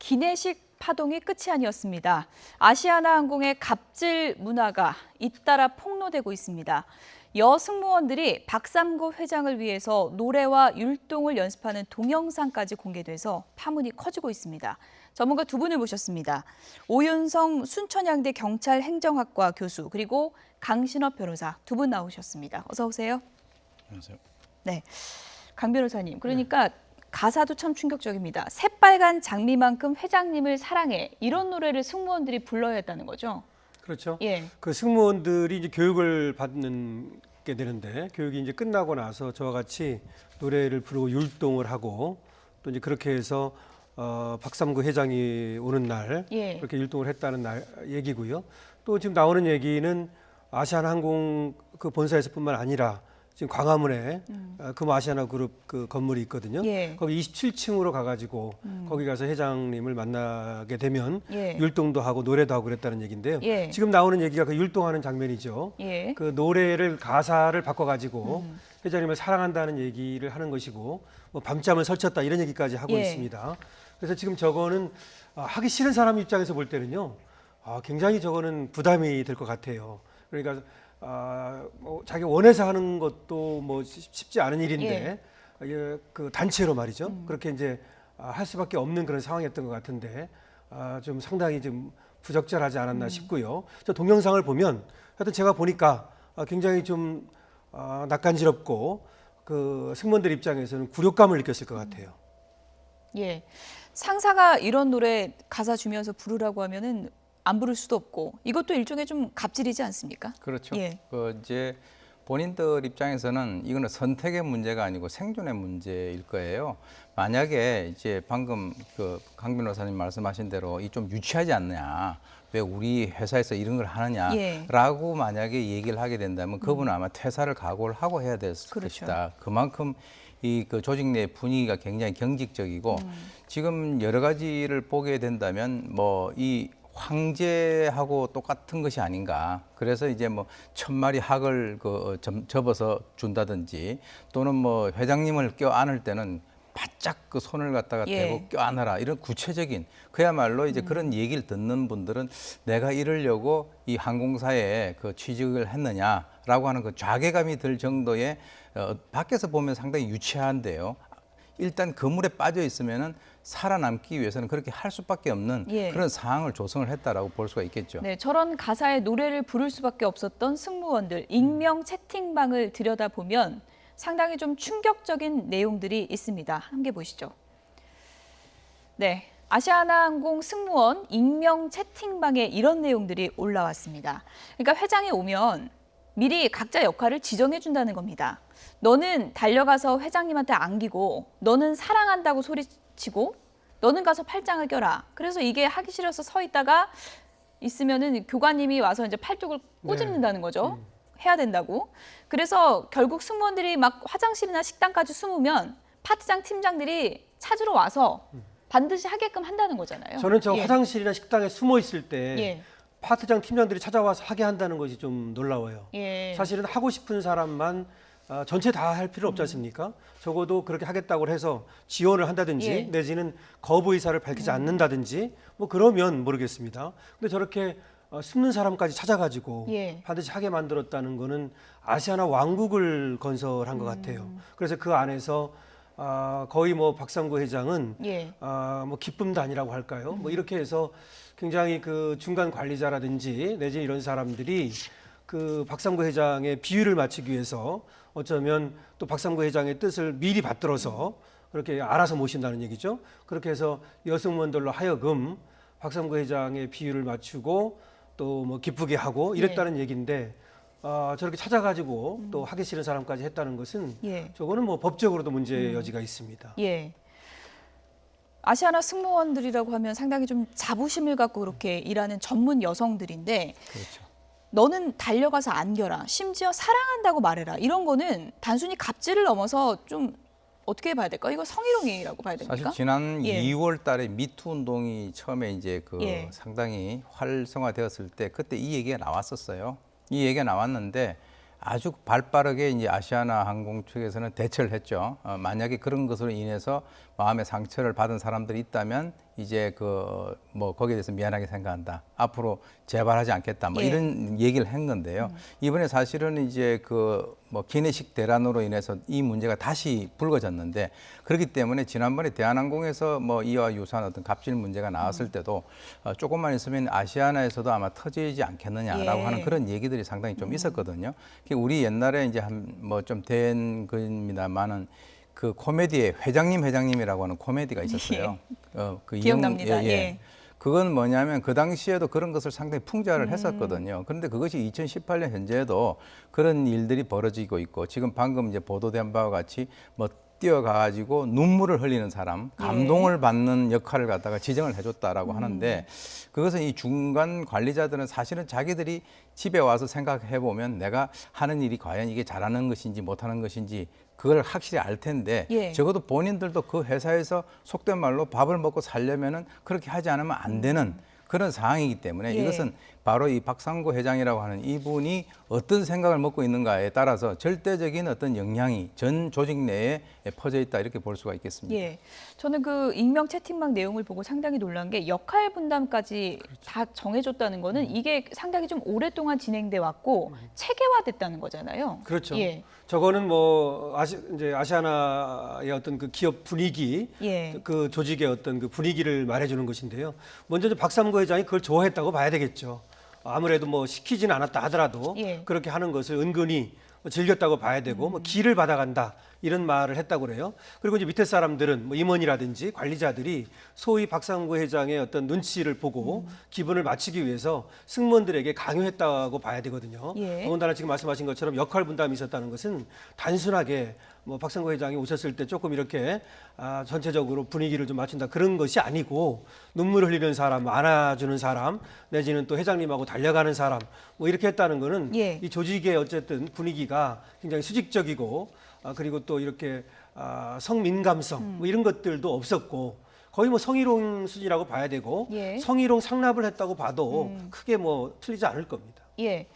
기내식 파동이 끝이 아니었습니다. 아시아나항공의 갑질 문화가 잇따라 폭로되고 있습니다. 여승무원들이 박삼구 회장을 위해서 노래와 율동을 연습하는 동영상까지 공개돼서 파문이 커지고 있습니다. 전문가 두 분을 모셨습니다. 오윤성 순천향대 경찰 행정학과 교수 그리고 강신업 변호사 두 분 나오셨습니다. 어서 오세요. 안녕하세요. 네, 강 변호사님. 그러니까 가사도 참 충격적입니다. 새빨간 장미만큼 회장님을 사랑해. 이런 노래를 승무원들이 불러야 했다는 거죠. 그렇죠. 예. 그 승무원들이 이제 교육을 받는 게 되는데 교육이 이제 끝나고 나서 저와 같이 노래를 부르고 율동을 하고 또 이제 그렇게 해서 박삼구 회장이 오는 날 예. 그렇게 율동을 했다는 날 얘기고요. 또 지금 나오는 얘기는 아시아나항공 그 본사에서뿐만 아니라 지금 광화문에 금아시아나 그룹 그 건물이 있거든요. 예. 거기 27층으로 가가지고 거기 가서 회장님을 만나게 되면 예. 율동도 하고 노래도 하고 그랬다는 얘기인데요. 예. 지금 나오는 얘기가 그 율동하는 장면이죠. 예. 그 노래를 가사를 바꿔가지고 회장님을 사랑한다는 얘기를 하는 것이고 뭐 밤잠을 설쳤다 이런 얘기까지 하고 예. 있습니다. 그래서 지금 저거는 하기 싫은 사람 입장에서 볼 때는요. 굉장히 저거는 부담이 될 것 같아요. 그러니까 뭐 자기 원해서 하는 것도 뭐 쉽지 않은 일인데 그 단체로 말이죠. 그렇게 이제 할 수밖에 없는 그런 상황이었던 것 같은데 좀 상당히 좀 부적절하지 않았나 싶고요. 저 동영상을 보면 하여튼 제가 보니까 굉장히 좀 낯간지럽고 그 승무원들 입장에서는 굴욕감을 느꼈을 것 같아요. 예. 상사가 이런 노래 가사 주면서 부르라고 하면은 안 부를 수도 없고 이것도 일종의 좀 갑질이지 않습니까? 그렇죠. 예. 그 이제 본인들 입장에서는 이거는 선택의 문제가 아니고 생존의 문제일 거예요. 만약에 이제 방금 그 강 변호사님 말씀하신 대로 이 좀 유치하지 않느냐, 왜 우리 회사에서 이런 걸 하느냐라고 예. 만약에 얘기를 하게 된다면 그분은 아마 퇴사를 각오를 하고 해야 될 그렇죠. 것이다. 그만큼 이 그 조직 내 분위기가 굉장히 경직적이고 지금 여러 가지를 보게 된다면 뭐 이 황제하고 똑같은 것이 아닌가. 그래서 이제 뭐 1000마리 학을 접어서 준다든지 또는 뭐 회장님을 껴안을 때는 바짝 그 손을 갖다가 예. 대고 껴안아라. 이런 구체적인 그야말로 이제 그런 얘기를 듣는 분들은 내가 이러려고 이 항공사에 그 취직을 했느냐라고 하는 그 자괴감이 들 정도의 밖에서 보면 상당히 유치한데요. 일단 그물에 빠져 있으면은 살아남기 위해서는 그렇게 할 수밖에 없는 예. 그런 상황을 조성을 했다라고 볼 수가 있겠죠. 네, 저런 가사의 노래를 부를 수밖에 없었던 승무원들 익명 채팅방을 들여다보면 상당히 좀 충격적인 내용들이 있습니다. 함께 보시죠. 네, 아시아나항공 승무원 익명 채팅방에 이런 내용들이 올라왔습니다. 그러니까 회장이 오면 미리 각자 역할을 지정해 준다는 겁니다. 너는 달려가서 회장님한테 안기고 너는 사랑한다고 소리치고 너는 가서 팔짱을 껴라. 그래서 이게 하기 싫어서 서 있다가 있으면은 교관님이 와서 이제 팔뚝을 꼬집는다는 거죠. 해야 된다고. 그래서 결국 승무원들이 막 화장실이나 식당까지 숨으면 파트장 팀장들이 찾으러 와서 반드시 하게끔 한다는 거잖아요. 저는 저 예. 화장실이나 식당에 숨어 있을 때 예. 파트장 팀장들이 찾아와서 하게 한다는 것이 좀 놀라워요. 예. 사실은 하고 싶은 사람만 전체 다 할 필요 없지 않습니까? 적어도 그렇게 하겠다고 해서 지원을 한다든지 예. 내지는 거부 의사를 밝히지 않는다든지 뭐 그러면 모르겠습니다. 근데 저렇게 숨는 사람까지 찾아가지고 예. 반드시 하게 만들었다는 거는 아시아나 왕국을 건설한 것 같아요. 그래서 그 안에서 거의 뭐 박삼구 회장은 예. 뭐 기쁨단이라고 할까요? 뭐 이렇게 해서 굉장히 그 중간 관리자라든지 내지 이런 사람들이 그 박삼구 회장의 비위를 맞추기 위해서 어쩌면 또 박삼구 회장의 뜻을 미리 받들어서 그렇게 알아서 모신다는 얘기죠. 그렇게 해서 여승무원들로 하여금 박삼구 회장의 비위를 맞추고 또 뭐 기쁘게 하고 이랬다는 얘기인데 저렇게 찾아가지고 또 하기 싫은 사람까지 했다는 것은 예. 저거는 뭐 법적으로도 문제의 여지가 있습니다. 예. 아시아나 승무원들이라고 하면 상당히 좀 자부심을 갖고 그렇게 일하는 전문 여성들인데 그렇죠. 너는 달려가서 안겨라. 심지어 사랑한다고 말해라. 이런 거는 단순히 갑질을 넘어서 좀 어떻게 봐야 될까? 이거 성희롱이라고 봐야 됩니까? 사실 지난 예. 2월 달에 미투 운동이 처음에 이제 그 예. 상당히 활성화되었을 때 그때 이 얘기가 나왔었어요. 이 얘기가 나왔는데 아주 발빠르게 이제 아시아나 항공 측에서는 대처를 했죠. 만약에 그런 것으로 인해서 마음의 상처를 받은 사람들이 있다면 이제 그 뭐 거기에 대해서 미안하게 생각한다. 앞으로 재발하지 않겠다. 뭐 예. 이런 얘기를 한 건데요. 이번에 사실은 이제 그 뭐 기내식 대란으로 인해서 이 문제가 다시 불거졌는데 그렇기 때문에 지난번에 대한항공에서 뭐 이와 유사한 어떤 갑질 문제가 나왔을 때도 조금만 있으면 아시아나에서도 아마 터지지 않겠느냐라고 예. 하는 그런 얘기들이 상당히 좀 있었거든요. 우리 옛날에 이제 한 뭐 좀 된 겁니다만은 그 코미디에 회장님이라고 하는 코미디가 있었어요. 그 기억납니다. 예, 예. 예. 그건 뭐냐면 그 당시에도 그런 것을 상당히 풍자를 했었거든요. 그런데 그것이 2018년 현재에도 그런 일들이 벌어지고 있고 지금 방금 이제 보도된 바와 같이 뭐 뛰어가가지고 눈물을 흘리는 사람, 감동을 받는 역할을 갖다가 지정을 해줬다라고 하는데 그것은 이 중간 관리자들은 사실은 자기들이 집에 와서 생각해 보면 내가 하는 일이 과연 이게 잘하는 것인지 못하는 것인지 그걸 확실히 알 텐데 예. 적어도 본인들도 그 회사에서 속된 말로 밥을 먹고 살려면은 그렇게 하지 않으면 안 되는 그런 상황이기 때문에 예. 이것은 바로 이 박상구 회장이라고 하는 이분이 어떤 생각을 먹고 있는가에 따라서 절대적인 어떤 영향이 전 조직 내에 퍼져 있다 이렇게 볼 수가 있겠습니다. 예, 저는 그 익명 채팅방 내용을 보고 상당히 놀란 게 역할 분담까지 다 정해줬다는 거는 이게 상당히 좀 오랫동안 진행돼 왔고 체계화됐다는 거잖아요. 그렇죠. 예. 저거는 뭐 이제 아시아나의 어떤 그 기업 분위기, 예. 그 조직의 어떤 그 분위기를 말해주는 것인데요. 먼저 이제 박삼구 회장이 그걸 좋아했다고 봐야 되겠죠. 아무래도 뭐 시키지는 않았다 하더라도 예. 그렇게 하는 것을 은근히 즐겼다고 봐야 되고 뭐 기를 받아간다 이런 말을 했다고 그래요. 그리고 이제 밑에 사람들은 뭐 임원이라든지 관리자들이 소위 박상구 회장의 어떤 눈치를 보고 기분을 맞추기 위해서 승무원들에게 강요했다고 봐야 되거든요. 예. 더군다나 지금 말씀하신 것처럼 역할 분담이 있었다는 것은 단순하게 뭐 박상구 회장이 오셨을 때 조금 이렇게 전체적으로 분위기를 좀 맞춘다 그런 것이 아니고 눈물 흘리는 사람, 안아주는 사람, 내지는 또 회장님하고 달려가는 사람 뭐 이렇게 했다는 거는 예. 이 조직의 어쨌든 분위기가 굉장히 수직적이고 그리고 또 이렇게 성민감성 뭐 이런 것들도 없었고 거의 뭐 성희롱 수준이라고 봐야 되고 예. 성희롱 상납을 했다고 봐도 크게 뭐 틀리지 않을 겁니다. 예.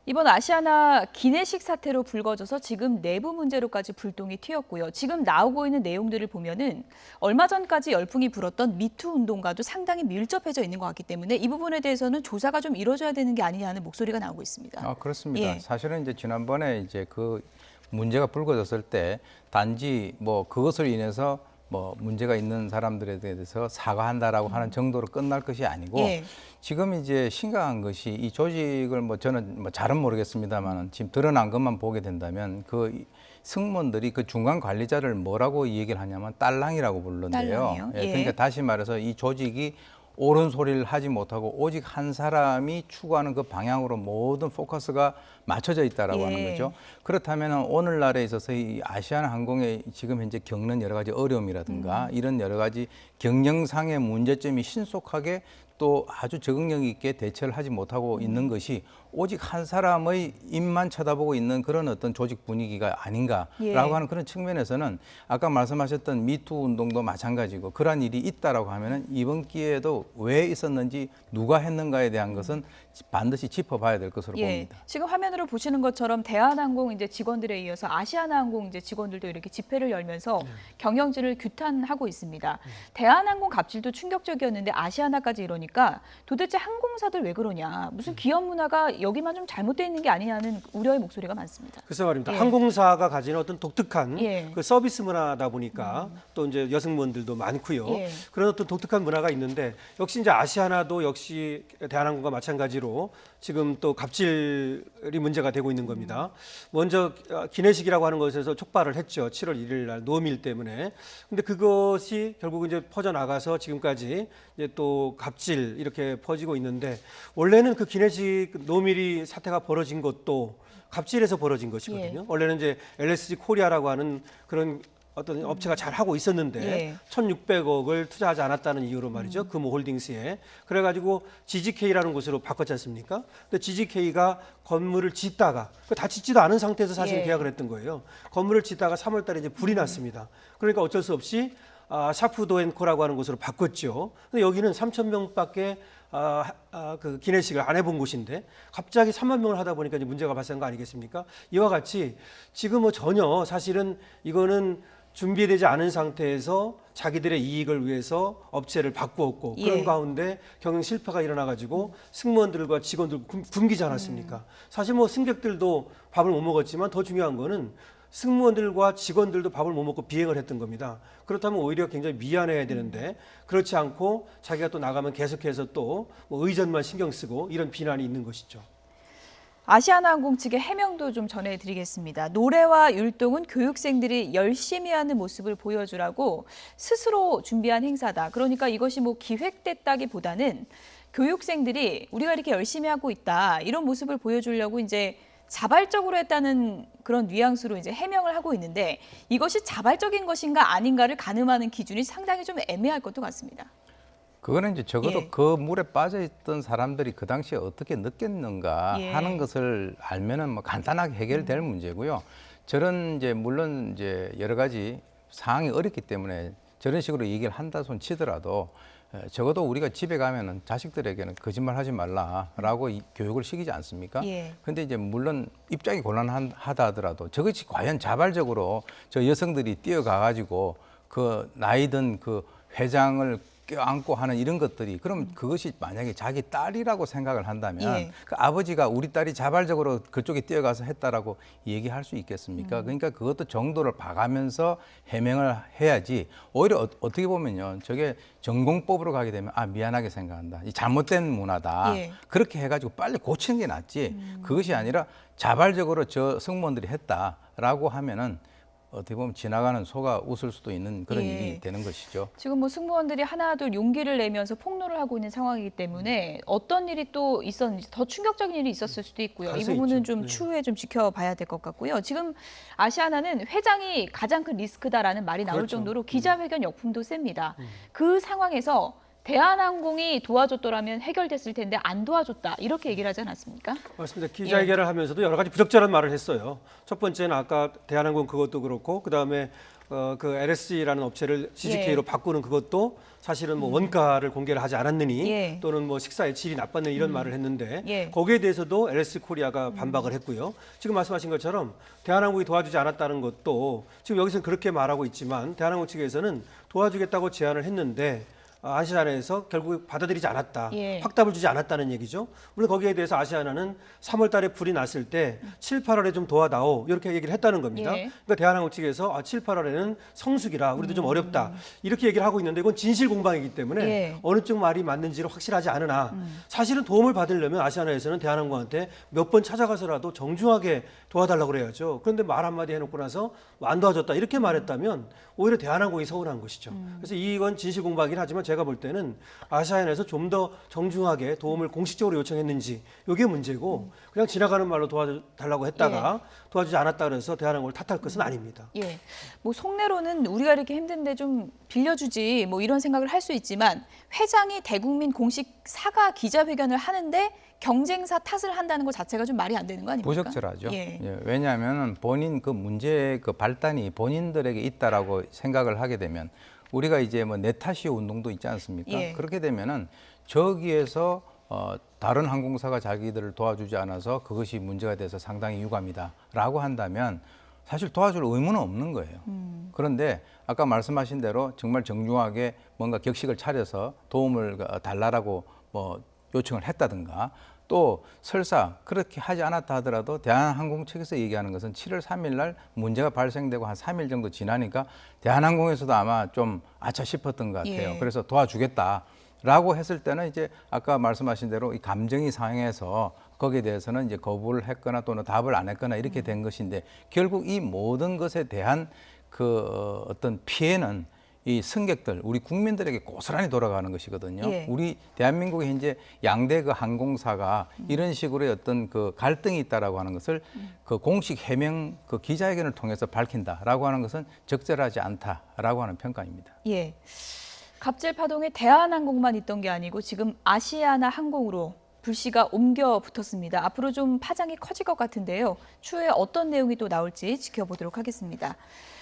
이번 아시아나 기내식 사태로 불거져서 지금 내부 문제로까지 불똥이 튀었고요. 지금 나오고 있는 내용들을 보면은 얼마 전까지 열풍이 불었던 미투 운동과도 상당히 밀접해져 있는 것 같기 때문에 이 부분에 대해서는 조사가 좀 이루어져야 되는 게 아니냐는 목소리가 나오고 있습니다. 그렇습니다. 예. 사실은 이제 지난번에 이제 그 문제가 불거졌을 때 단지 뭐 그것을 인해서 뭐 문제가 있는 사람들에 대해서 사과한다라고 하는 정도로 끝날 것이 아니고 예. 지금 이제 심각한 것이 이 조직을 뭐 저는 뭐 잘은 모르겠습니다만 지금 드러난 것만 보게 된다면 그 승무원들이 그 중간 관리자를 뭐라고 얘기를 하냐면 딸랑이라고 부르는데요. 딸랑이요? 예. 그러니까 다시 말해서 이 조직이 옳은 소리를 하지 못하고 오직 한 사람이 추구하는 그 방향으로 모든 포커스가 맞춰져 있다라고 예. 하는 거죠. 그렇다면 오늘날에 있어서 이 아시아나항공의 지금 현재 겪는 여러 가지 어려움이라든가 이런 여러 가지 경영상의 문제점이 신속하게 또 아주 적응력 있게 대처를 하지 못하고 있는 것이 오직 한 사람의 입만 쳐다보고 있는 그런 어떤 조직 분위기가 아닌가라고 예. 하는 그런 측면에서는 아까 말씀하셨던 미투 운동도 마찬가지고 그러한 일이 있다라고 하면은 이번 기회에도 왜 있었는지 누가 했는가에 대한 것은 반드시 짚어봐야 될 것으로 예, 봅니다. 지금 화면으로 보시는 것처럼 대한항공 이제 직원들에 이어서 아시아나항공 이제 직원들도 이렇게 집회를 열면서 경영진을 규탄하고 있습니다. 대한항공 갑질도 충격적이었는데 아시아나까지 이러니까 도대체 항공사들 왜 그러냐? 무슨 기업 문화가 여기만 좀 잘못되어 있는 게 아니냐는 우려의 목소리가 많습니다. 글쎄 말입니다. 예. 항공사가 가지는 어떤 독특한 예. 그 서비스 문화다 보니까 또 이제 여승무원들도 많고요. 예. 그런 어떤 독특한 문화가 있는데 역시 이제 아시아나도 역시 대한항공과 마찬가지로 지금 또 갑질이 문제가 되고 있는 겁니다. 먼저 기내식이라고 하는 것에서 촉발을 했죠. 7월 1일 날 노밀 때문에. 근데 그것이 결국 이제 퍼져나가서 지금까지 이제 또 갑질 이렇게 퍼지고 있는데 원래는 그 기내식 노밀이 사태가 벌어진 것도 갑질에서 벌어진 것이거든요. 예. 원래는 이제 LSG 코리아라고 하는 그런 어떤 업체가 잘 하고 있었는데 예. 1,600억을 투자하지 않았다는 이유로 말이죠. 금호홀딩스에. 그래가지고 GGK라는 곳으로 바꿨지 않습니까? 근데 GGK가 건물을 짓다가 다 짓지도 않은 상태에서 사실 예. 계약을 했던 거예요. 건물을 짓다가 3월달에 이제 불이 났습니다. 그러니까 어쩔 수 없이 샤프도앤코라고 하는 곳으로 바꿨죠. 근데 여기는 3,000명밖에 그 기내식을 안 해본 곳인데 갑자기 3만 명을 하다 보니까 이제 문제가 발생한 거 아니겠습니까? 이와 같이 지금 뭐 전혀 사실은 이거는 준비되지 않은 상태에서 자기들의 이익을 위해서 업체를 바꾸었고 그런 예. 가운데 경영 실패가 일어나가지고 승무원들과 직원들 굶기지 않았습니까? 사실 뭐 승객들도 밥을 못 먹었지만 더 중요한 거는 승무원들과 직원들도 밥을 못 먹고 비행을 했던 겁니다. 그렇다면 오히려 굉장히 미안해야 되는데 그렇지 않고 자기가 또 나가면 계속해서 또 뭐 의전만 신경 쓰고 이런 비난이 있는 것이죠. 아시아나항공 측의 해명도 좀 전해드리겠습니다. 노래와 율동은 교육생들이 열심히 하는 모습을 보여주라고 스스로 준비한 행사다. 그러니까 이것이 뭐 기획됐다기보다는 교육생들이 우리가 이렇게 열심히 하고 있다. 이런 모습을 보여주려고 이제 자발적으로 했다는 그런 뉘앙스로 이제 해명을 하고 있는데 이것이 자발적인 것인가 아닌가를 가늠하는 기준이 상당히 좀 애매할 것도 같습니다. 그거는 이제 적어도 예. 그 물에 빠져 있던 사람들이 그 당시에 어떻게 느꼈는가 예. 하는 것을 알면은 뭐 간단하게 해결될 문제고요. 저런 이제 물론 이제 여러 가지 상황이 어렵기 때문에 저런 식으로 얘기를 한다 손 치더라도 적어도 우리가 집에 가면은 자식들에게는 거짓말 하지 말라라고 교육을 시키지 않습니까? 예. 근데 이제 물론 입장이 곤란하다 하더라도 저것이 과연 자발적으로 저 여성들이 뛰어가 가지고 그 나이든 그 회장을 껴안고 하는 이런 것들이 그럼 그것이 만약에 자기 딸이라고 생각을 한다면 예. 그 아버지가 우리 딸이 자발적으로 그쪽에 뛰어가서 했다라고 얘기할 수 있겠습니까? 그러니까 그것도 정도를 봐가면서 해명을 해야지 오히려 어떻게 보면요. 저게 전공법으로 가게 되면 아 미안하게 생각한다. 이 잘못된 문화다. 예. 그렇게 해가지고 빨리 고치는 게 낫지. 그것이 아니라 자발적으로 저 승무원들이 했다라고 하면은 어떻게 보면 지나가는 소가 웃을 수도 있는 그런 예. 일이 되는 것이죠. 지금 뭐 승무원들이 하나둘 용기를 내면서 폭로를 하고 있는 상황이기 때문에 어떤 일이 또 있었는지 더 충격적인 일이 있었을 수도 있고요. 이 가능성이 부분은 있죠. 좀 네. 추후에 좀 지켜봐야 될 것 같고요. 지금 아시아나는 회장이 가장 큰 리스크다라는 말이 나올 그렇죠. 정도로 기자회견 역풍도 셉니다. 그 상황에서 대한항공이 도와줬더라면 해결됐을 텐데 안 도와줬다 이렇게 얘기를 하지 않았습니까? 맞습니다. 기자회견을 하면서도 여러 가지 부적절한 말을 했어요. 첫 번째는 아까 대한항공 그것도 그렇고 그다음에 그 LSE라는 업체를 CGK로 예. 바꾸는 그것도 사실은 뭐 원가를 공개를 하지 않았느니 예. 또는 뭐 식사의 질이 나빴느니 이런 말을 했는데 예. 거기에 대해서도 LS 코리아가 반박을 했고요. 지금 말씀하신 것처럼 대한항공이 도와주지 않았다는 것도 지금 여기서는 그렇게 말하고 있지만 대한항공 측에서는 도와주겠다고 제안을 했는데 아시아나에서 결국 받아들이지 않았다. 예. 확답을 주지 않았다는 얘기죠. 물론 거기에 대해서 아시아나는 3월 달에 불이 났을 때 7, 8월에 좀 도와다오 이렇게 얘기를 했다는 겁니다. 예. 그러니까 대한항공 측에서 7, 8월에는 성수기라 우리도 좀 어렵다. 이렇게 얘기를 하고 있는데 이건 진실 공방이기 때문에 예. 어느 쪽 말이 맞는지를 확실하지 않으나 사실은 도움을 받으려면 아시아나에서는 대한항공한테 몇 번 찾아가서라도 정중하게 도와달라고 그래야죠. 그런데 말 한마디 해놓고 나서 안 도와줬다 이렇게 말했다면 오히려 대한항공이 서운한 것이죠. 그래서 이건 진실 공방이긴 하지만 제가 볼 때는 아시아나에서 좀 더 정중하게 도움을 공식적으로 요청했는지 이게 문제고 그냥 지나가는 말로 도와달라고 했다가 도와주지 않았다 그래서 대한항공을 탓할 것은 아닙니다. 예, 뭐 속내로는 우리가 이렇게 힘든데 좀 빌려주지 뭐 이런 생각을 할 수 있지만 회장이 대국민 공식 사과 기자회견을 하는데 경쟁사 탓을 한다는 것 자체가 좀 말이 안 되는 거 아닙니까? 부적절하죠. 예. 예, 왜냐하면 본인 그 문제의 그 발단이 본인들에게 있다라고 생각을 하게 되면 우리가 이제 뭐 내 탓이요 운동도 있지 않습니까? 예. 그렇게 되면은 저기에서 다른 항공사가 자기들을 도와주지 않아서 그것이 문제가 돼서 상당히 유감이다라고 한다면 사실 도와줄 의무는 없는 거예요. 그런데 아까 말씀하신 대로 정말 정중하게 뭔가 격식을 차려서 도움을 달라라고 뭐 요청을 했다든가 또 설사 그렇게 하지 않았다 하더라도 대한항공 측에서 얘기하는 것은 7월 3일 날 문제가 발생되고 한 3일 정도 지나니까 대한항공에서도 아마 좀 아차 싶었던 것 같아요. 예. 그래서 도와주겠다라고 했을 때는 이제 아까 말씀하신 대로 이 감정이 상해서 거기에 대해서는 이제 거부를 했거나 또는 답을 안 했거나 이렇게 된 것인데 결국 이 모든 것에 대한 그 어떤 피해는 이 승객들, 우리 국민들에게 고스란히 돌아가는 것이거든요. 예. 우리 대한민국의 현재 양대 그 항공사가 이런 식으로의 어떤 그 갈등이 있다라고 하는 것을 그 공식 해명 그 기자회견을 통해서 밝힌다라고 하는 것은 적절하지 않다라고 하는 평가입니다. 예. 갑질 파동에 대한항공만 있던 게 아니고 지금 아시아나 항공으로 불씨가 옮겨 붙었습니다. 앞으로 좀 파장이 커질 것 같은데요. 추후에 어떤 내용이 또 나올지 지켜보도록 하겠습니다.